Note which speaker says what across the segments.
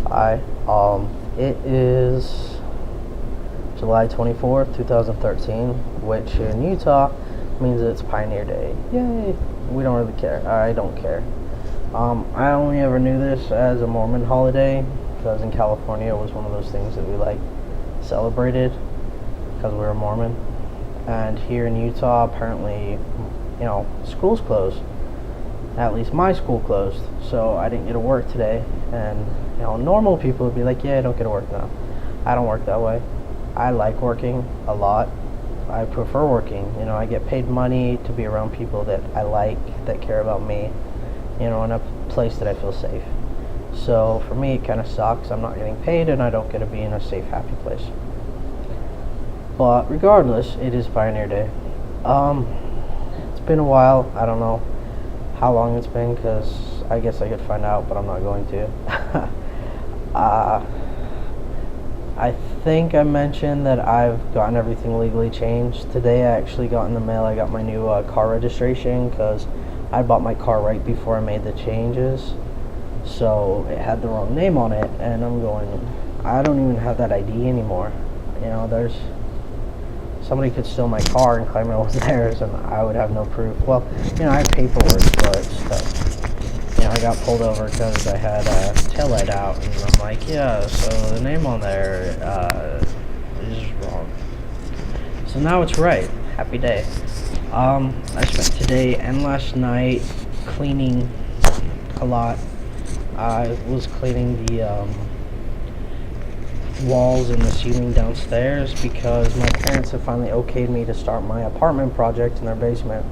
Speaker 1: Hi. It is July 24th, 2013, which in Utah means it's Pioneer Day. Yay! We don't really care. I don't care. I only ever knew this as a Mormon holiday because in California it was one of those things that we celebrated because we were Mormon. And here in Utah, apparently, schools closed. At least my school closed, so I didn't get to work today. And normal people would be like, yeah, I don't get to work now. I don't work that way. I like working a lot. I prefer working. I get paid money to be around people that I like, that care about me, in a place that I feel safe. So for me, it kind of sucks. I'm not getting paid and I don't get to be in a safe, happy place. But regardless, it is Pioneer Day. It's been a while. I don't know how long it's been because I guess I could find out, but I'm not going to. I think I mentioned that I've gotten everything legally changed. Today I actually got in the mail, I got my new car registration because I bought my car right before I made the changes. So it had the wrong name on it, and I'm going, I don't even have that ID anymore. Somebody could steal my car and claim it was theirs, and I would have no proof. Well, I have paperwork, but still. I got pulled over because I had a taillight out, and I'm like, yeah, so the name on there is wrong. So now it's right. Happy day. I spent today and last night cleaning a lot. I was cleaning the walls and the ceiling downstairs because my parents have finally okayed me to start my apartment project in their basement.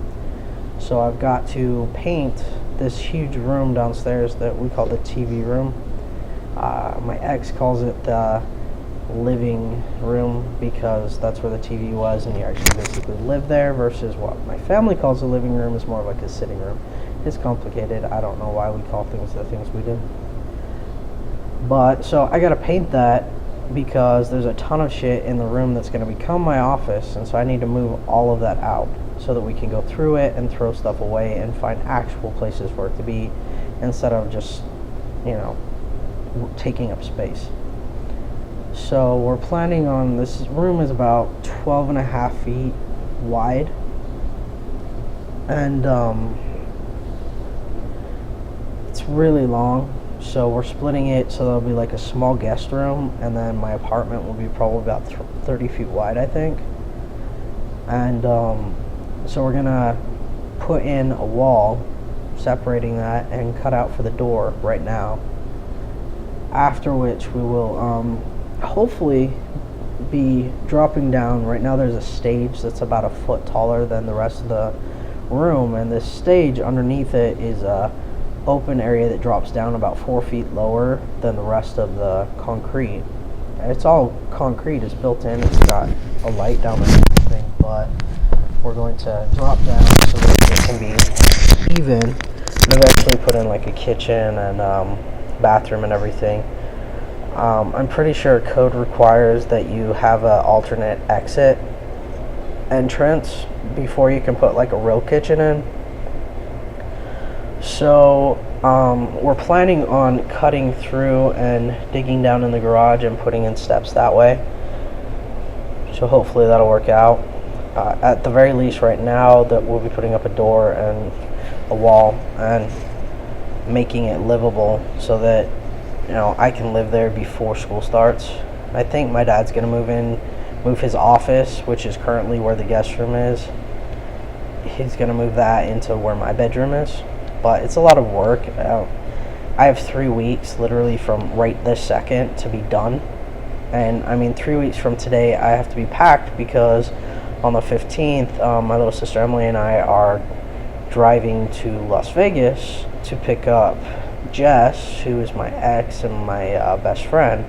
Speaker 1: So I've got to paint this huge room downstairs that we call the TV room. My ex calls it the living room because that's where the TV was and you actually basically live there, versus what my family calls the living room is more like a sitting room. It's complicated. I don't know why we call things the things we do. But so I gotta paint that because there's a ton of shit in the room that's going to become my office, and so I need to move all of that out so that we can go through it and throw stuff away and find actual places for it to be instead of just taking up space. So we're planning on, this room is about 12 and a half feet wide, and it's really long. So we're splitting it so there'll be like a small guest room, and then my apartment will be probably about 30 feet wide, I think. And so we're gonna put in a wall separating that and cut out for the door right now. After which we will hopefully be dropping down. Right now there's a stage that's about a foot taller than the rest of the room, and this stage underneath it is a open area that drops down about 4 feet lower than the rest of the concrete. It's all concrete, it's built in, it's got a light down there and everything, but we're going to drop down so that it can be even, and eventually put in like a kitchen and bathroom and everything. I'm pretty sure code requires that you have an alternate exit entrance before you can put like a real kitchen in. So we're planning on cutting through and digging down in the garage and putting in steps that way. So hopefully that'll work out. At the very least right now that we'll be putting up a door and a wall and making it livable so that I can live there before school starts. I think my dad's gonna move his office, which is currently where the guest room is. He's gonna move that into where my bedroom is. But it's a lot of work. I have 3 weeks literally from right this second to be done, and 3 weeks from today I have to be packed because on the 15th my little sister Emily and I are driving to Las Vegas to pick up Jess, who is my ex and my best friend,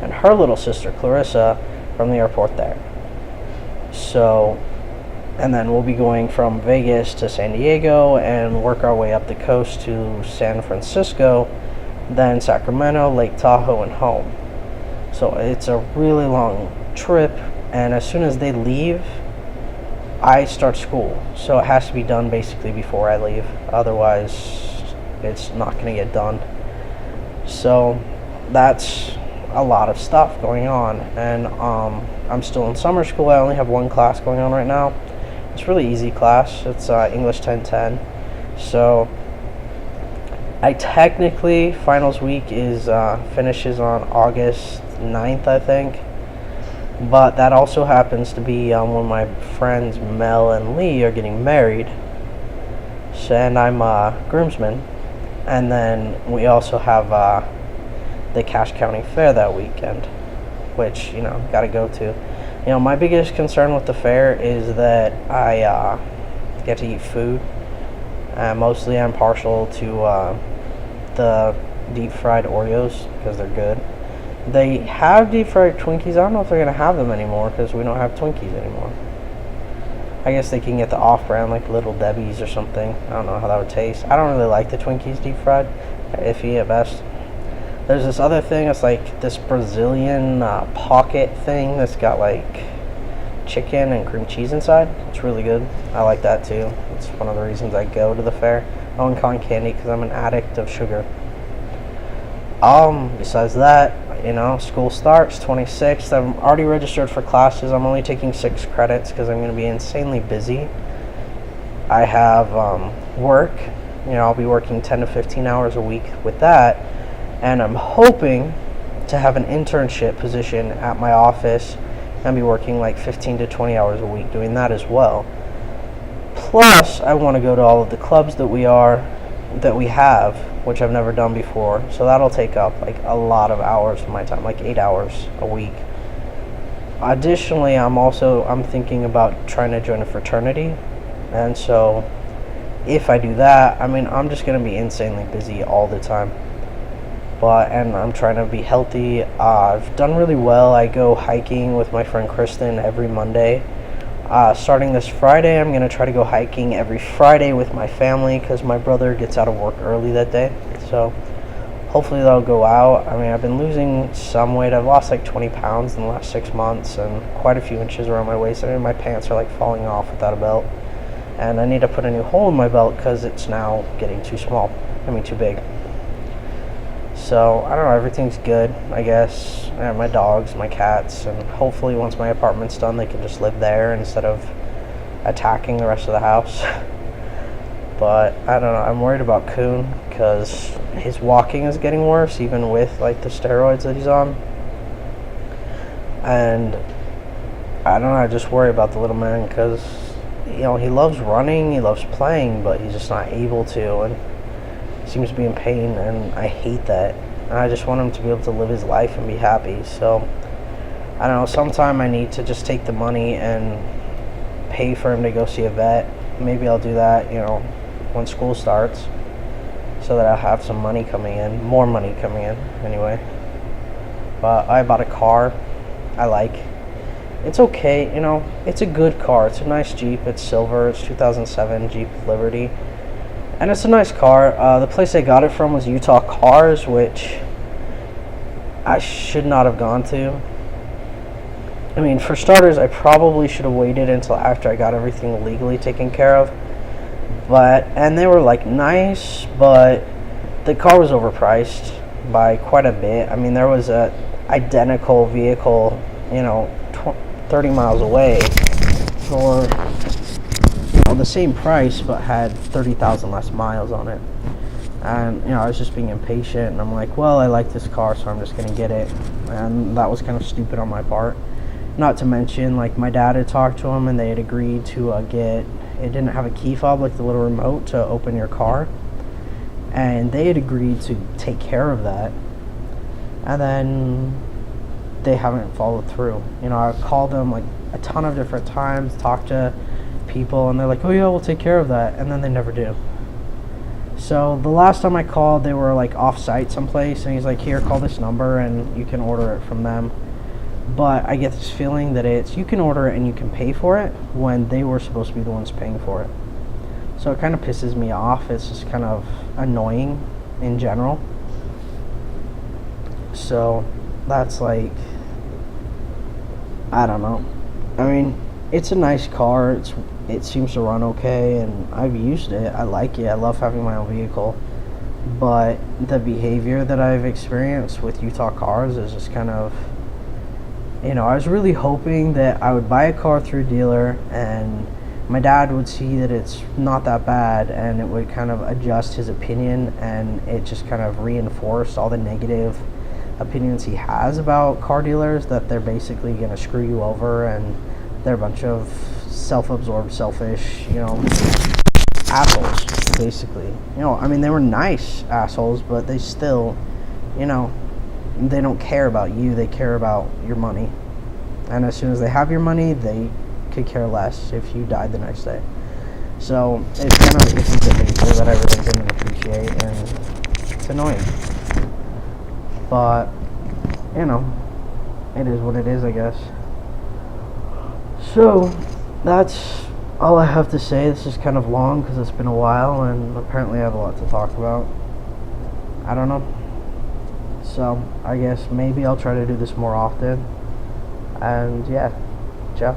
Speaker 1: and her little sister Clarissa from the airport there. So and then we'll be going from Vegas to San Diego and work our way up the coast to San Francisco, then Sacramento, Lake Tahoe, and home. So it's a really long trip, and as soon as they leave, I start school. So it has to be done basically before I leave. Otherwise, it's not going to get done. So that's a lot of stuff going on. And I'm still in summer school. I only have one class going on right now. It's really easy class. It's English 1010. So I technically, finals week is finishes on August 9th, I think. But that also happens to be when my friends Mel and Lee are getting married. So, and I'm groomsman. And then we also have the Cache County Fair that weekend, which, got to go to. My biggest concern with the fair is that I get to eat food. Mostly I'm partial to the deep fried Oreos because they're good. They have deep fried Twinkies. I don't know if they're going to have them anymore because we don't have Twinkies anymore. I guess they can get the off-brand like Little Debbie's or something. I don't know how that would taste. I don't really like the Twinkies deep fried. Iffy at best. There's this other thing. It's like this Brazilian pocket thing that's got like chicken and cream cheese inside. It's really good. I like that too. It's one of the reasons I go to the fair. I own cotton candy because I'm an addict of sugar. Besides that, school starts 26th. I'm already registered for classes. I'm only taking 6 credits because I'm going to be insanely busy. I have work. I'll be working 10 to 15 hours a week with that. And I'm hoping to have an internship position at my office and be working like 15 to 20 hours a week doing that as well. Plus, I want to go to all of the clubs that we have, which I've never done before. So that'll take up like a lot of hours of my time, like 8 hours a week. Additionally, I'm thinking about trying to join a fraternity. And so if I do that, I'm just going to be insanely busy all the time. And I'm trying to be healthy. I've done really well. I go hiking with my friend Kristen every Monday. Starting this Friday, I'm going to try to go hiking every Friday with my family because my brother gets out of work early that day. So hopefully that'll go out. I've been losing some weight. I've lost like 20 pounds in the last 6 months and quite a few inches around my waist. My pants are like falling off without a belt. And I need to put a new hole in my belt because it's now getting too small. Too big. So, I don't know, everything's good, I guess. I have my dogs, my cats, and hopefully once my apartment's done, they can just live there instead of attacking the rest of the house. But, I don't know, I'm worried about Kuhn, because his walking is getting worse, even with, like, the steroids that he's on. And, I don't know, I just worry about the little man, because, he loves running, he loves playing, but he's just not able to, and seems to be in pain, and I hate that. And I just want him to be able to live his life and be happy. So I don't know, sometime I need to just take the money and pay for him to go see a vet. Maybe I'll do that, when school starts, so that I'll have some money coming in, more money coming in anyway. But I bought a car I like. It's okay, it's a good car. It's a nice Jeep. It's silver. It's 2007 Jeep Liberty. And it's a nice car. The place I got it from was Utah Cars, which I should not have gone to. For starters, I probably should have waited until after I got everything legally taken care of. And they were like nice, but the car was overpriced by quite a bit. There was a identical vehicle, 30 miles away for the same price, but had 30,000 less miles on it. And I was just being impatient, and I'm like, well, I like this car, so I'm just gonna get it. And that was kind of stupid on my part. Not to mention, like, my dad had talked to him, and they had agreed to it didn't have a key fob, like the little remote to open your car, and they had agreed to take care of that, and then they haven't followed through. I've called them like a ton of different times, talked to people, and they're like, oh yeah, we'll take care of that, and then they never do. So the last time I called, they were like off site someplace, and he's like, here, call this number and you can order it from them. But I get this feeling that you can order it and you can pay for it when they were supposed to be the ones paying for it. So it kind of pisses me off. It's just kind of annoying in general. So that's like, I don't know. It's a nice car. It seems to run okay, and I've used it. I like it. I love having my own vehicle. but the behavior that I've experienced with Utah cars is just kind of, I was really hoping that I would buy a car through a dealer and my dad would see that it's not that bad, and it would kind of adjust his opinion, and it just kind of reinforced all the negative opinions he has about car dealers, that they're basically going to screw you over and they're a bunch of self-absorbed, selfish, assholes, basically. I mean, they were nice assholes, but they still, they don't care about you, they care about your money. And as soon as they have your money, they could care less if you died the next day. So it's kind of a behavior that I really didn't appreciate, and it's annoying. But, it is what it is, I guess. So, that's all I have to say. This is kind of long because it's been a while, and apparently I have a lot to talk about. I don't know. So, I guess maybe I'll try to do this more often. And yeah, ciao.